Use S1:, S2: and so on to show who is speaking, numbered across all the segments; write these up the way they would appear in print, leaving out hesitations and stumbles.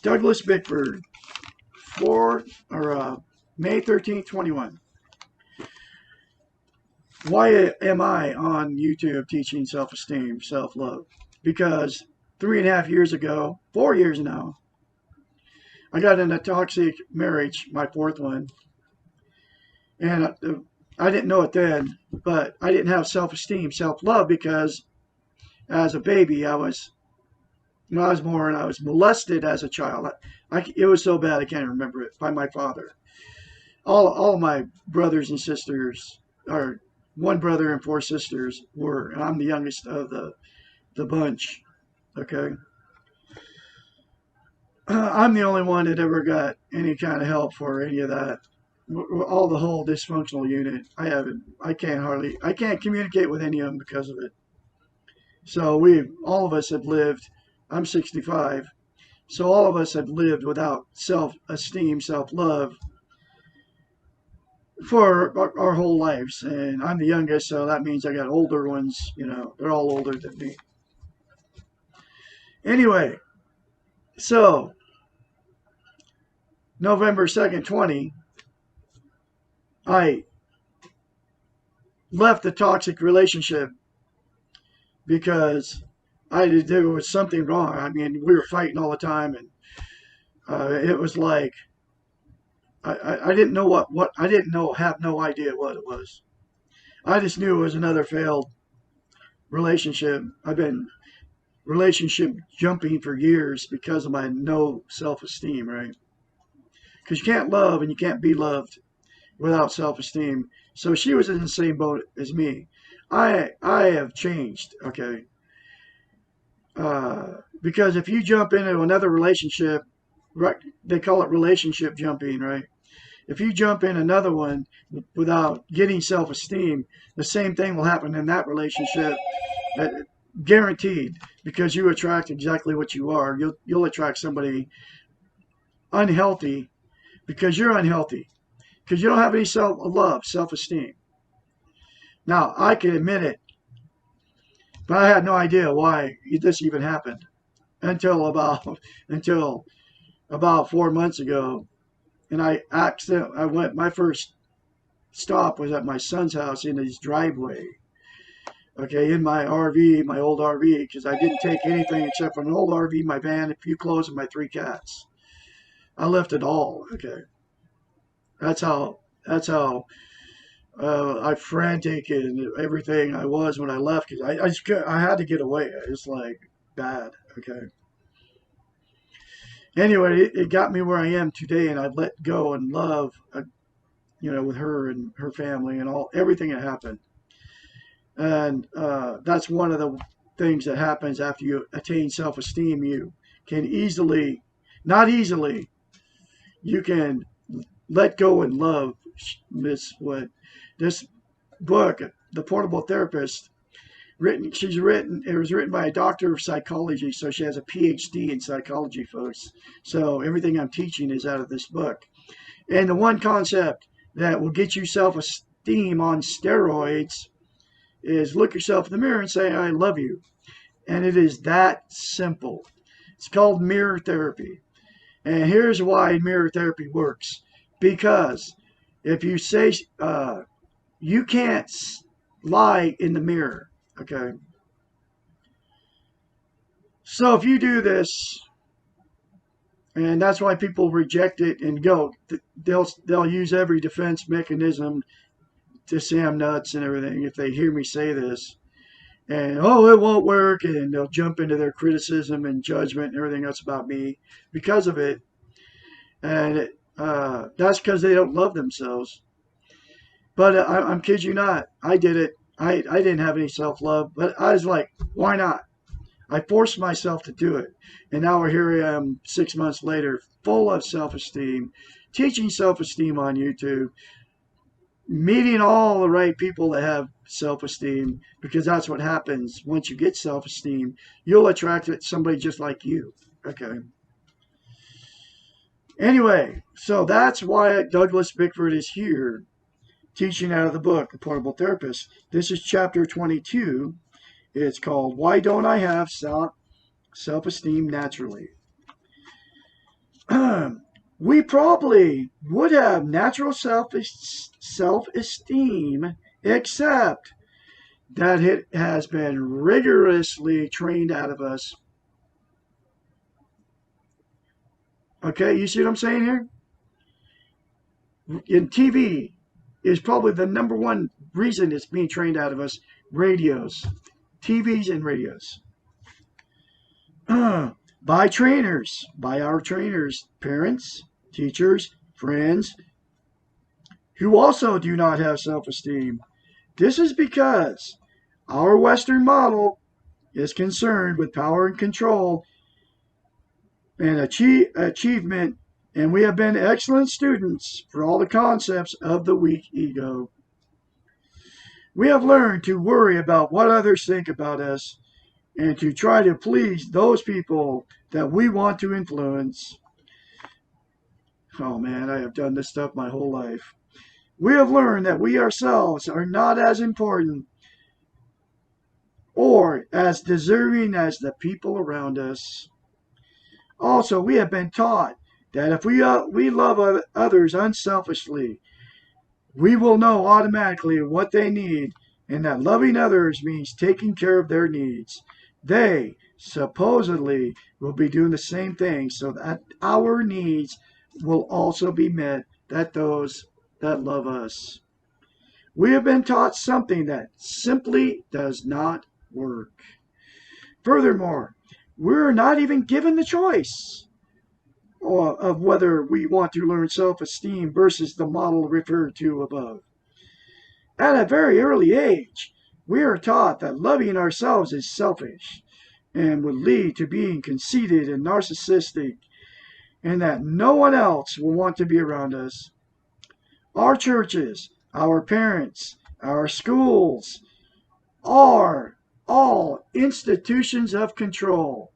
S1: Douglas Bickford, May 13th, 21. Why am I on YouTube teaching self-esteem, self-love? Because 3.5 years ago, 4 years now, I got in a toxic marriage, my fourth one, and I didn't know it then, but I didn't have self-esteem, self-love because as a baby, when I was born, I was molested as a child. It was so bad I can't remember it, by my father. All my brothers and sisters, or one brother and four sisters were, and I'm the youngest of the bunch. Okay, I'm the only one that ever got any kind of help for any of that. All the whole dysfunctional unit. I can't communicate with any of them because of it. So all of us have lived. I'm 65. So all of us have lived without self-esteem, self-love for our whole lives. And I'm the youngest, so that means I got older ones. They're all older than me. Anyway, so November 2nd, 20, I left the toxic relationship because there was something wrong. I mean, we were fighting all the time, and it was like I didn't know what I didn't know, have no idea what it was. I just knew it was another failed relationship. I've been relationship jumping for years because of my no self-esteem, right? Because you can't love and you can't be loved without self-esteem. So she was in the same boat as me. I have changed, okay? Because if you jump into another relationship, right, they call it relationship jumping, right? If you jump in another one without getting self-esteem, the same thing will happen in that relationship, guaranteed. Because you attract exactly what you are. You'll attract somebody unhealthy because you're unhealthy, because you don't have any self-love, self-esteem. Now I can admit it, but I had no idea why this even happened until about 4 months ago. And my first stop was at my son's house in his driveway. Okay, in my RV, my old RV, because I didn't take anything except for an old RV, my van, a few clothes, and my 3 cats. I left it all. Okay, that's how I frantic and everything I was when I left, because I had to get away. It's like bad. Okay. Anyway, it got me where I am today, and I've let go and love, with her and her family and everything that happened. And that's one of the things that happens after you attain self-esteem. You can not easily, you can let go and love. This book, The Portable Therapist, it was written by a doctor of psychology, so she has a PhD in psychology, folks. So everything I'm teaching is out of this book. And the one concept that will get you self-esteem on steroids is look yourself in the mirror and say, I love you. And it is that simple. It's called mirror therapy. And here's why mirror therapy works. Because if you say, you can't lie in the mirror. Okay. So if you do this, and that's why people reject it and go, they'll use every defense mechanism to say I'm nuts and everything if they hear me say this. And, it won't work, and they'll jump into their criticism and judgment and everything else about me because of it. And that's because they don't love themselves. But I'm kid you not. I did it. I didn't have any self-love, but I was like, why not? I forced myself to do it. And now here I am 6 months later, full of self-esteem, teaching self-esteem on YouTube, meeting all the right people that have self-esteem, because that's what happens. Once you get self-esteem, you'll attract somebody just like you. Okay. Anyway, so that's why Douglas Bickford is here, teaching out of the book, The Portable Therapist. This is chapter 22. It's called, Why Don't I Have Self-Esteem Naturally? We probably would have natural self-esteem, except that it has been rigorously trained out of us. Okay, you see what I'm saying here? In TV is probably the number one reason it's being trained out of us. Radios, TVs and radios. By trainers, by our trainers, parents, teachers, friends, who also do not have self-esteem. This is because our Western model is concerned with power and control and achievement, and we have been excellent students for all the concepts of the weak ego. We have learned to worry about what others think about us and to try to please those people that we want to influence. Oh man, I have done this stuff my whole life. We have learned that we ourselves are not as important or as deserving as the people around us. Also, we have been taught that if we love others unselfishly, we will know automatically what they need, and that loving others means taking care of their needs. They supposedly will be doing the same thing so that our needs will also be met, that those that love us. We have been taught something that simply does not work. Furthermore, we're not even given the choice of whether we want to learn self-esteem versus the model referred to above. At a very early age, we are taught that loving ourselves is selfish and would lead to being conceited and narcissistic, and that no one else will want to be around us. Our churches, our parents, our schools are all institutions of control.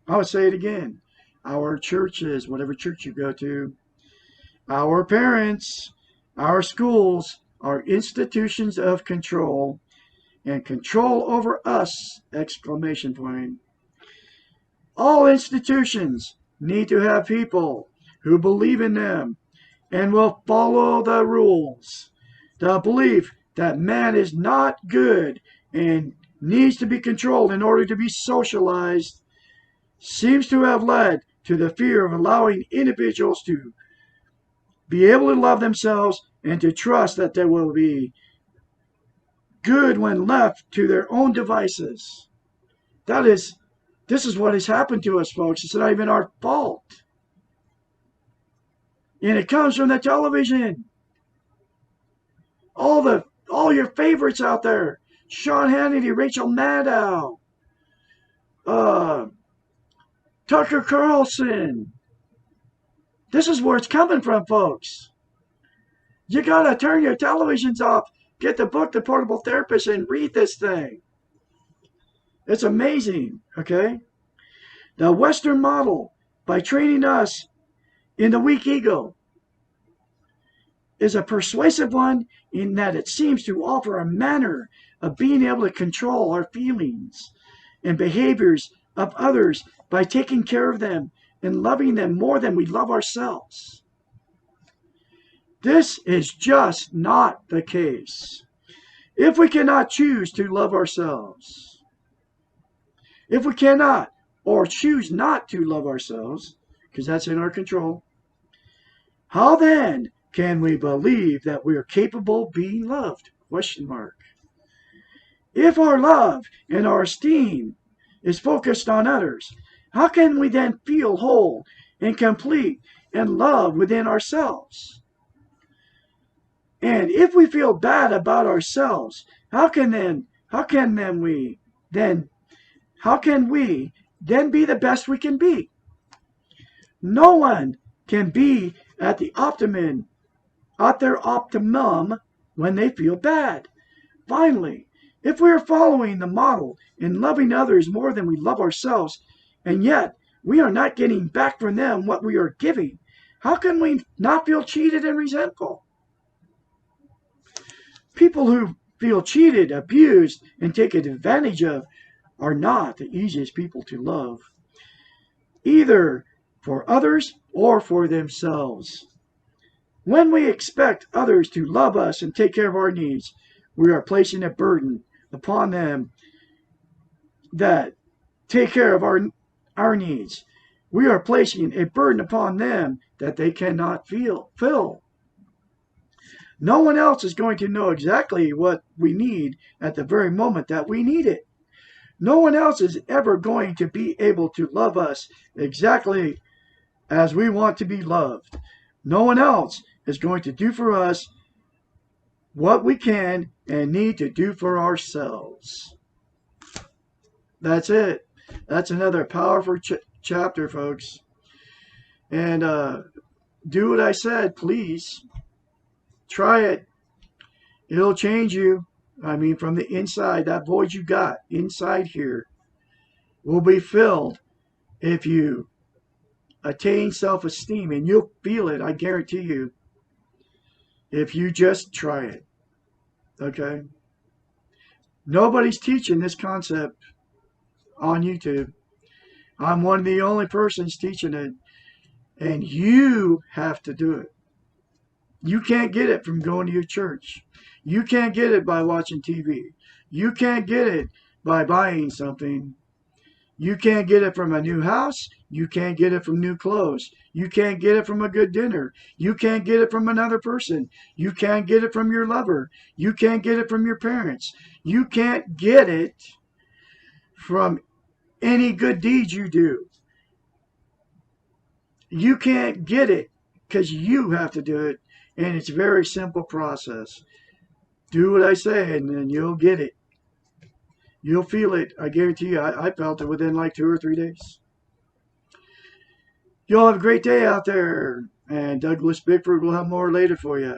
S1: I'll say it again. Our churches, whatever church you go to, our parents, our schools are institutions of control, and control over us, exclamation point. All institutions need to have people who believe in them and will follow the rules. The belief that man is not good and needs to be controlled in order to be socialized seems to have led to the fear of allowing individuals to be able to love themselves and to trust that they will be good when left to their own devices. This is what has happened to us, folks. It's not even our fault. And it comes from the television. All your favorites out there. Sean Hannity, Rachel Maddow, Tucker Carlson. This is where it's coming from, folks. You gotta turn your televisions off, get the book, The Portable Therapist, and read this thing. It's amazing, okay? The Western model, by training us in the weak ego, is a persuasive one in that it seems to offer a manner of being able to control our feelings and behaviors of others by taking care of them and loving them more than we love ourselves. This is just not the case. If we cannot choose to love ourselves, if we cannot or choose not to love ourselves, because that's in our control, how then can we believe that we are capable of being loved? Question mark. If our love and our esteem is focused on others, how can we then feel whole and complete and love within ourselves? And if we feel bad about ourselves, how can we then be the best we can be? No one can be at their optimum when they feel bad. Finally, if we are following the model and loving others more than we love ourselves, and yet we are not getting back from them what we are giving, how can we not feel cheated and resentful? People who feel cheated, abused, and taken advantage of are not the easiest people to love. Either for others or for themselves. When we expect others to love us and take care of our needs, we are placing a burden upon them that take care of our needs. We are placing a burden upon them that they cannot fill. No one else is going to know exactly what we need at the very moment that we need it. No one else is ever going to be able to love us exactly as we want to be loved. No one else is going to do for us what we can and need to do for ourselves. That's it. That's another powerful chapter, folks. And do what I said, please. Try it. It'll change you. I mean, from the inside, that void you got inside here will be filled if you attain self-esteem, and you'll feel it, I guarantee you, if you just try it. Okay? Nobody's teaching this concept on YouTube. I'm one of the only persons teaching it, and you have to do it. You can't get it from going to your church. You can't get it by watching TV. You can't get it by buying something. You can't get it from a new house. You can't get it from new clothes. You can't get it from a good dinner. You can't get it from another person. You can't get it from your lover. You can't get it from your parents. You can't get it from any good deeds you do. You can't get it because you have to do it. And it's a very simple process. Do what I say and then you'll get it. You'll feel it. I guarantee you. I felt it within like 2 or 3 days. Y'all have a great day out there. And Douglas Bickford will have more later for you.